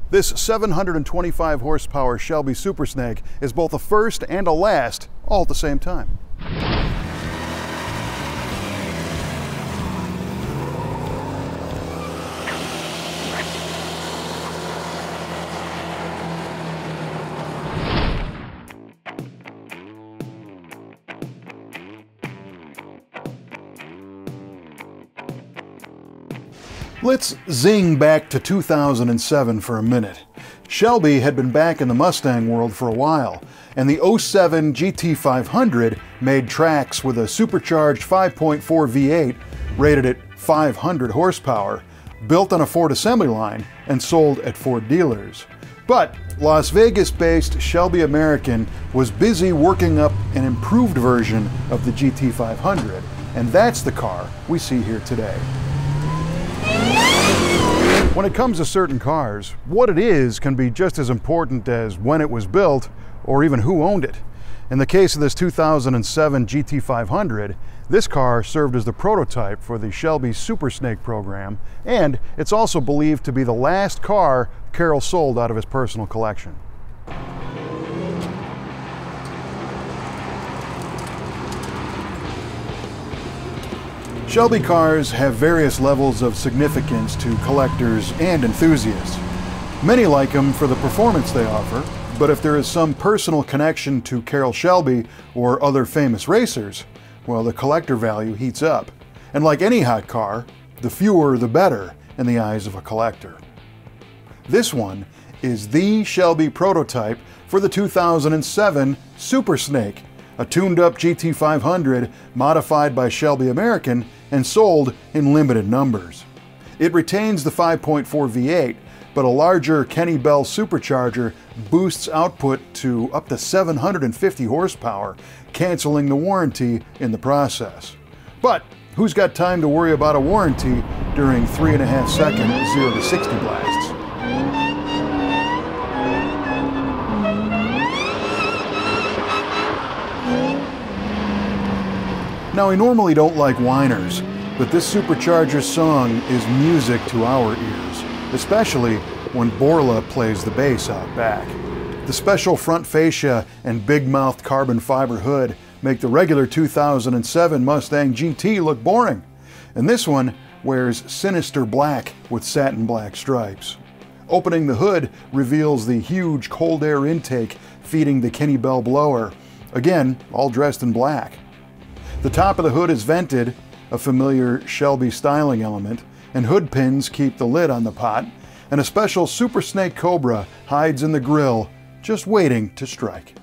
This 725 horsepower Shelby Super Snake is both a first and a last, all at the same time. Let's zing back to 2007 for a minute. Shelby had been back in the Mustang world for a while, and the '07 GT500 made tracks with a supercharged 5.4 V8 rated at 500 horsepower, built on a Ford assembly line and sold at Ford dealers. But Las Vegas-based Shelby American was busy working up an improved version of the GT500, and that's the car we see here today. When it comes to certain cars, what it is can be just as important as when it was built or even who owned it. In the case of this 2007 GT500, this car served as the prototype for the Shelby Super Snake program, and it's also believed to be the last car Carroll sold out of his personal collection. Shelby cars have various levels of significance to collectors and enthusiasts. Many like them for the performance they offer, but if there is some personal connection to Carroll Shelby or other famous racers, well, the collector value heats up. And like any hot car, the fewer the better in the eyes of a collector. This one is the Shelby prototype for the 2007 Super Snake, a tuned-up GT500 modified by Shelby American and sold in limited numbers. It retains the 5.4 V8, but a larger Kenne Bell supercharger boosts output to up to 750 horsepower, canceling the warranty in the process. But who's got time to worry about a warranty during 3.5-second 0 to 60 blasts? Now, we normally don't like whiners, but this supercharger's song is music to our ears, especially when Borla plays the bass out back. The special front fascia and big-mouthed carbon fiber hood make the regular 2007 Mustang GT look boring, and this one wears sinister black with satin black stripes. Opening the hood reveals the huge cold air intake feeding the Kenne Bell blower, again, all dressed in black. The top of the hood is vented, a familiar Shelby styling element, and hood pins keep the lid on the pot, and a special Super Snake Cobra hides in the grille, just waiting to strike.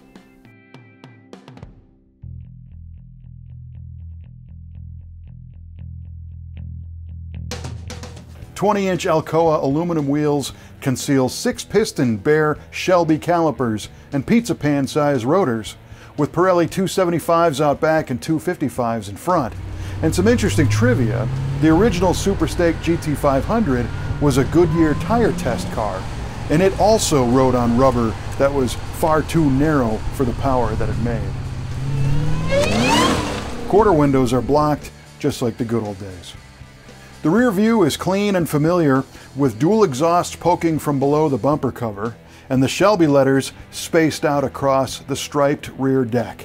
20-inch Alcoa aluminum wheels conceal 6-piston bare Shelby calipers and pizza pan-sized rotors, with Pirelli 275s out back and 255s in front. And some interesting trivia, the original Super Snake GT500 was a Goodyear tire test car, and it also rode on rubber that was far too narrow for the power that it made. Quarter windows are blocked, just like the good old days. The rear view is clean and familiar, with dual exhausts poking from below the bumper cover, and the Shelby letters spaced out across the striped rear deck.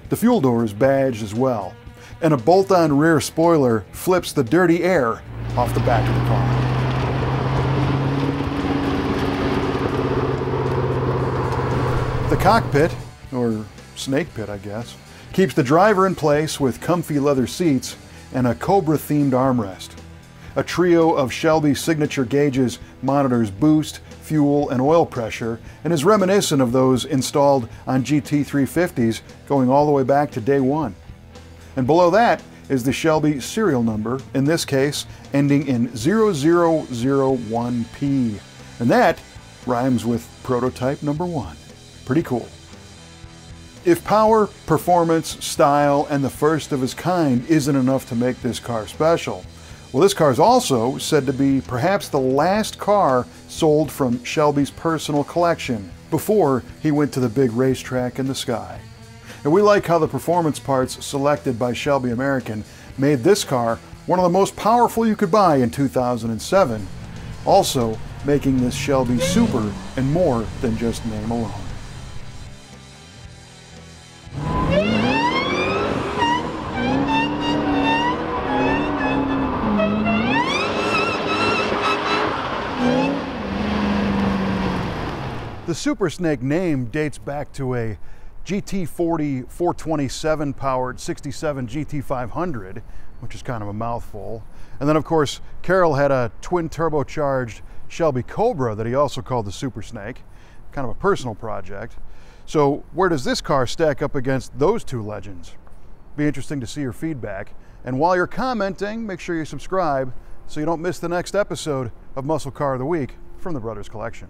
The fuel door is badged as well, and a bolt-on rear spoiler flips the dirty air off the back of the car. The cockpit, or snake pit I guess, keeps the driver in place with comfy leather seats and a Cobra-themed armrest. A trio of Shelby signature gauges monitors boost, fuel, and oil pressure, and is reminiscent of those installed on GT350s going all the way back to day one. And below that is the Shelby serial number, in this case ending in 0001P. And that rhymes with prototype number 1. Pretty cool. If power, performance, style, and the first of its kind isn't enough to make this car special, well, this car is also said to be perhaps the last car sold from Shelby's personal collection before he went to the big racetrack in the sky. And we like how the performance parts selected by Shelby American made this car one of the most powerful you could buy in 2007. Also, making this Shelby super and more than just name alone. The Super Snake name dates back to a GT40 427 powered 67 GT500, which is kind of a mouthful. And then of course, Carroll had a twin turbocharged Shelby Cobra that he also called the Super Snake, kind of a personal project. So where does this car stack up against those two legends? Be interesting to see your feedback. And while you're commenting, make sure you subscribe so you don't miss the next episode of Muscle Car of the Week from the Brothers Collection.